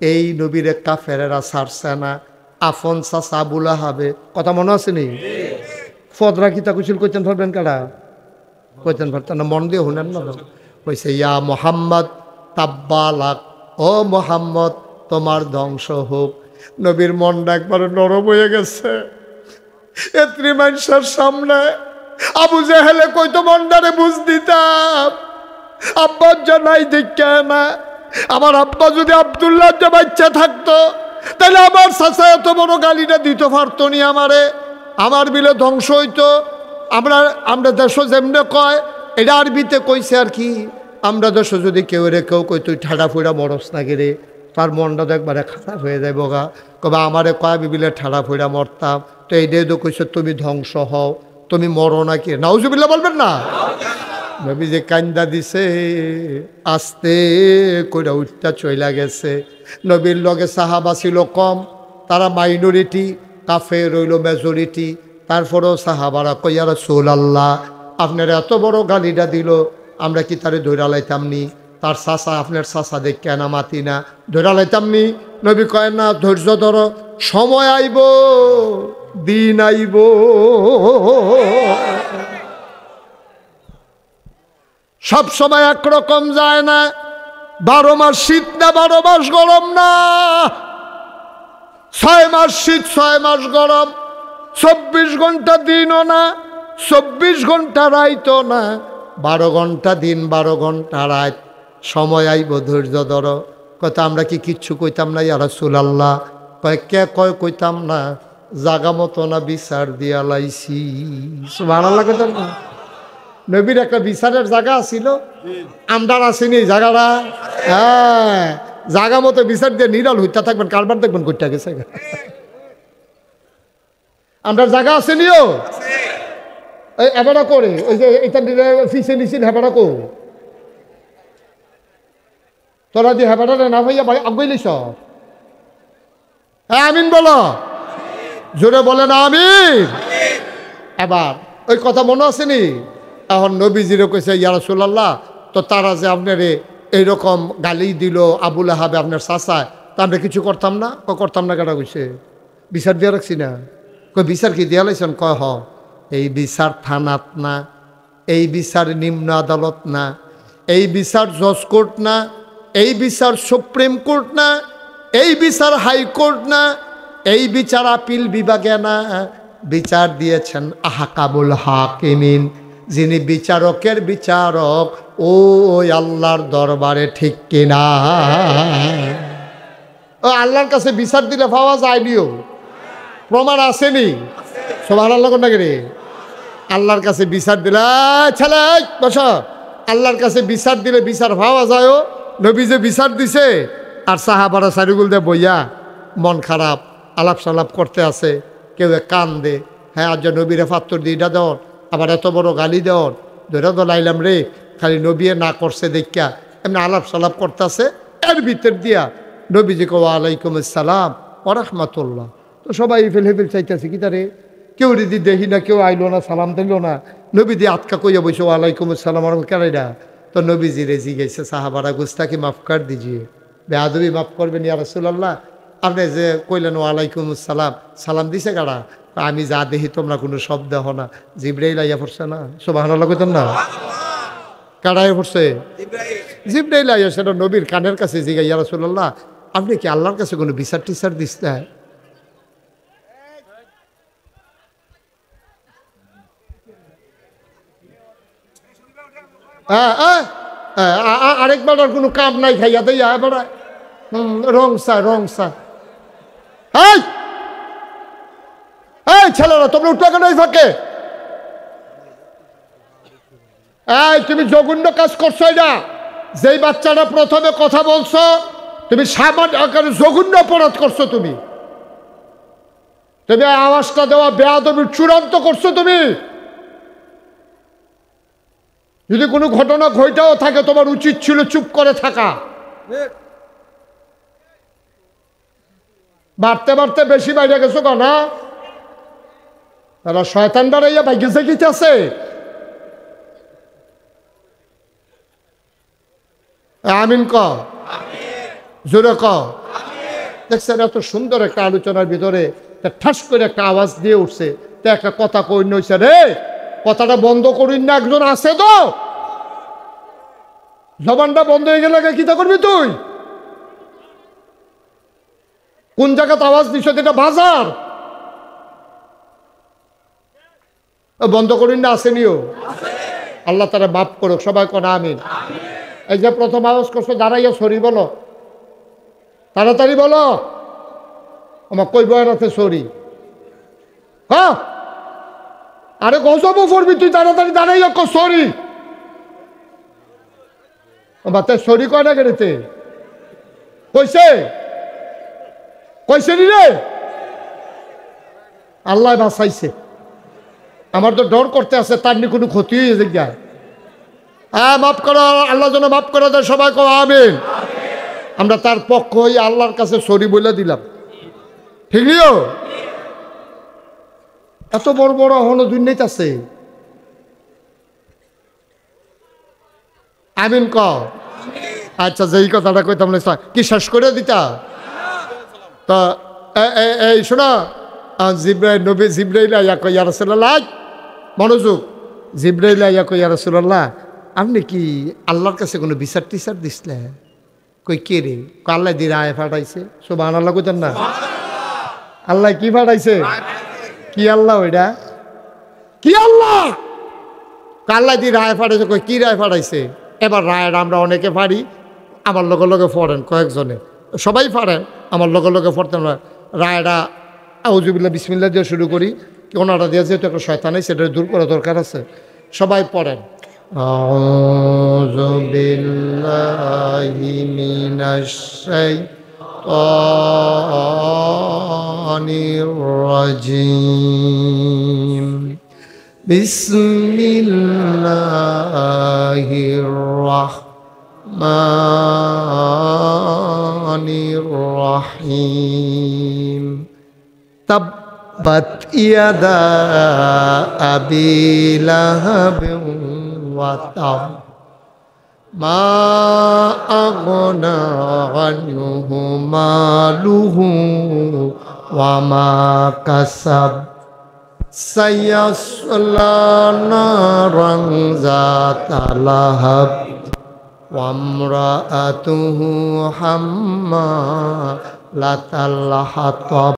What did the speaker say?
এই নবীরে কাফেরেরা ছাড়ছে না। আফন চাচা আবু লাহাবে, কথা মনে আছে নি? ফদরা কিতা কুশল কইতেন পারবেন কারা? কইতেন পারতেন না, মন দিয়ে শুনেন না। কইছে ইয়া মোহাম্মদ তাব্বালাক, ও মোহাম্মদ তোমার ধ্বংস হোক। নবীর মনটা একবারে নরম হয়ে গেছে। এত্রি মানুষের সামনে আবু জেহেলে কইতো মনটারে বুঝ দিতাম, আব্বার জানাই দেখা না। আমার আব্বা যদি আব্দুল্লাহ যে বাচ্চা থাকতো তাহলে আমার চাচা এত বড় গালিটা দিতে পারতো নি আমারে, আমার বিলে ধ্বংস হইতো। আমরা দেশ যেমনে কয়, এটা আরবিতে কইছে আর কি, আমরা দেশ যদি কেউ কই তুই ঠাডা ফুড়া মরস না গেরে, তার মনটা তো একবারে খারাপ হয়ে যায় বগা। কবে আমারে কয় আমি বিলে ঠাডা ফুড়া মরতাম, তো এইটাই তো কইছে তুমি ধ্বংস হও, তুমি মরো নাকি। নাউজুবিল্লাহ বলবেন না? নবী যে কান্দা দিছে, আস্তে কইরা উঠটা চইলা গেছে। নবীর লগে সাহাবা ছিল কম, তারা মাইনরিটি, কাফের রইল মেজরিটি। তারপরেও সাহাবারা কইয়া রাসূলুল্লাহ আপনার এত বড় গালিটা দিল, আমরা কি তারে ধইরা লাইতাম নি? তার চাচা, আপনার চাচা দেখে না মাতি না, ধইরা লাইতাম নি? নবী কয় না, ধৈর্য ধরো, সময় আইব, দিন আইব। সব সময় একরকম যায় না। 12 মাস শীত না, 12 মাস গরম না, 6 মাস শীত, 6 মাস গরম, 24 ঘন্টা দিনও না, 24 ঘন্টা রাইতও না, 12 ঘন্টা দিন, 12 ঘন্টা রাত। সময় আইব, ধৈর্য ধরো। কথা আমরা কি কিচ্ছু কইতাম না ইয়া রাসূলুল্লাহ? কয় কে কয় কইতাম না, জাগা মতো না বিচার দিয়া লাইছি। সুবহানাল্লাহ কইতাম না? নবীর একটা বিচারের জায়গা ছিল, আমরা আসিনি এই জায়গাটা। হ্যাঁ, জায়গা মতো বিচার দিয়ে নিরাল হইতে থাকবেন, কারবার দেখবেন কইটা গেছে। আমরা জায়গা আসেনিও এবারে করে ওই যে এটা ফিসে নিছিল হেবাটা কো তোরা দিয়ে হেবাটা না ভাইয়া ভাই আগুইলিস। হ্যাঁ আমিন বলো, জোরে বলে না আমিন। এবার ওই কথা মনে আসেনি? এখন নবীজিরে কইছে ইয়া রাসূলুল্লাহ, তো তারা যে আপনারে এইরকম গালি দিল, আবু লাহাবে আপনার চাচা, তা আমরা কিছু করতাম না? করতাম না কেটা কইছে? বিচার দিয়ে রাখছি না। কই বিচার কি দিয়া লাইছেন? কয় হ, এই বিচার থানাত না, এই বিচার নিম্ন আদালত না, এই বিচার জজ কোর্ট না, এই বিচার সুপ্রিম কোর্ট না, এই বিচার হাইকোর্ট না, এই বিচার আপিল বিভাগে না। বিচার দিয়েছেন আহকামুল হাকিমিন, যিনি বিচারকের বিচারক, ওই আল্লাহর দরবারে, ঠিক কিনা? ও আল্লাহর কাছে বিচার দিলে পাওয়া যায়নিও, প্রমাণ আসেনি? সুবহানাল্লাহ কোন নাকি? আল্লাহর কাছে বিচার দিলে ছেলে বস, আল্লাহর কাছে বিচার দিলে বিচার পাওয়া যায়। নবী যে বিচার দিছে, আর সাহাবারা সারিগুল দিয়ে বইয়া মন খারাপ আলাপ সালাপ করতে আছে, কেউ কান দে, হ্যাঁ আজ নবীরে ফাত্তর দিটা দেওয়ার, আবার এত বড় গালি দেওয়ার, ধরে তো লাইলাম রে, খালি নবীয়ে না করছে দেখা এমনি আলাপ সালাপ করতেছে। এর ভিতর দিয়া নবীজি কো ওয়ালাইকুম আসসালাম ওয়া রাহমাতুল্লাহ। তো সবাই ফেল চাইতেছে কি তারে, কেউ যদি দেখি না, কেউ আইলো না, সালাম দিল না। নবী দিয়ে আটকা কইয়া বসে ওয়ালাইকুম আসসালাম কেরাইরা। তো নবীজি রেজি গেছে, সাহাবারা গুস্তাকি মাফ কর দিজিয়ে, বেয়াদবি মাফ করবেন ইয়া রাসূলুল্লাহ। আপনি যে কইলেন ওয়ালাইকুম আসসালাম, সালাম দিছে কারা? আমি যা দেখি তোমরা কোনো শব্দ হো না, জিবরাইল আইয়া পড়ছে না। সুবহানাল্লাহ কইতেন না? কারাই পড়ছে? জিবরাইল আইয়া সেটা নবীর কানের কাছে জিগা, ইয়া রাসূলুল্লাহ আপনি কি আল্লাহর কাছে কোনো বিচার টিচার দিচ্ছে? আরেকবার আর কোনো কাম নাই, খাইয়া দেয়া এবার রং সা। এই ছেলেরা তোমরা উঠে কেন ফাঁকে? এই তুমি জঘন্য কাজ করছো। এটা যেই বাচ্চাটা প্রথমে কথা বলছো, তুমি সামান্য আকারে জঘন্য অপরাধ করছো। তুমি আওয়াজটা দেওয়া বেয়াদবির চূড়ান্ত করছো। তুমি যদি কোনো ঘটনা ঘটাও থাকে, তোমার উচিত ছিল চুপ করে থাকা। বাড়তে বাড়তে বেশি বাইরে গেছো না? তারা শয়তান দাঁড়াইয়া ভাগ্যে জাগিতে আছে। আমিন ক, জোরে ক। দেখছেন এত সুন্দর একটা আলোচনার ভিতরে তা ঠাস করে একটা আওয়াজ দিয়ে উঠছে, তা একটা কথা কই নইছে, রে কথাটা বন্ধ করিন না, একজন আছে তো, জবানটা বন্ধ হয়ে গেলে কিতা করবি তুই? কোন জায়গাতে আওয়াজ দিছ? এটা বাজার, বন্ধ করিন না, আসেনিও। আল্লাহ তারা মাফ করুক, সবাই কোন আমিন। এই যে প্রথম আওয়াজ করছো দাঁড়াইয়া সরি বলো, তাড়াতাড়ি বলো, আমার কই বয়ানাতে সরি। হ্যাঁ, আরে গজবও পড়বি তুই, তাড়াতাড়ি দাঁড়াইয়া কো সরি। বাতে সরি কয় না গেড়েতে কইছে, কইছে নি রে? আল্লাহ বাঁচাইছে, আমার তো ডর করতে আছে তার নি কোনো ক্ষতি হয়ে যায়। হ্যাঁ, মাফ করো, আল্লাহ যেন মাফ করে দেয়, সবাই কো আমিন। আমরা তার পক্ষ হয়ে আল্লাহর কাছে সরি বলে দিলাম, ঠিক নিও। এত বড় বড় হলো দুর্নীতি আছে, আমিন ক। আচ্ছা, যেই কথাটা কইতাম কি শেষ করে দিতা? তা এই শোনা, জিব্রাইল নবী জিব্রাইল আইয়া কই ইয়া রাসূলুল্লাহ, মনোযোগ, জিব্রাইল আইয়া কই ইয়া রাসূলুল্লাহ, আপনি কি আল্লাহর কাছে কোনো বিচার টিচার দিছিলেন? কই কে রে? আল্লাহ দি রায় ফাটাইছে। সুবহানাল্লাহ কইতেন না? আল্লাহ কি ফাটাইছে? কি আল্লাহ ওইটা? কি আল্লাহ? আল্লাহ দি রায় ফাটাইছে। কই কি রায় ফাটাইছে? এবার রায়টা আমরা অনেকে পারি, আমার লগে লগে পড়েন কয়েকজনে, সবাই পারেন, আমার লগে লগে পড়তেন। রায়টা আউযুবিল্লাহ বিসমিল্লাহ দিয়ে শুরু করি, ওনারা দিয়ে যেহেতু একটা শয়তান আছে সেটা দূর করা দরকার আছে, সবাই পড়েন। আউযু বিল্লাহি মিনাশ শাইতানির রাজিম। বিসমিল্লাহির রাহমানির রাহিম। তাব্বাত ইয়াদা আবি লাহাবিন ওয়া তাব, মা আগনা আনহু মালুহু ওয়া মা কাসাব, সায়াসলা নারান যাতা লাহাব, ওয়া ইমরাআতুহু হাম্মালাতাল হাতাব।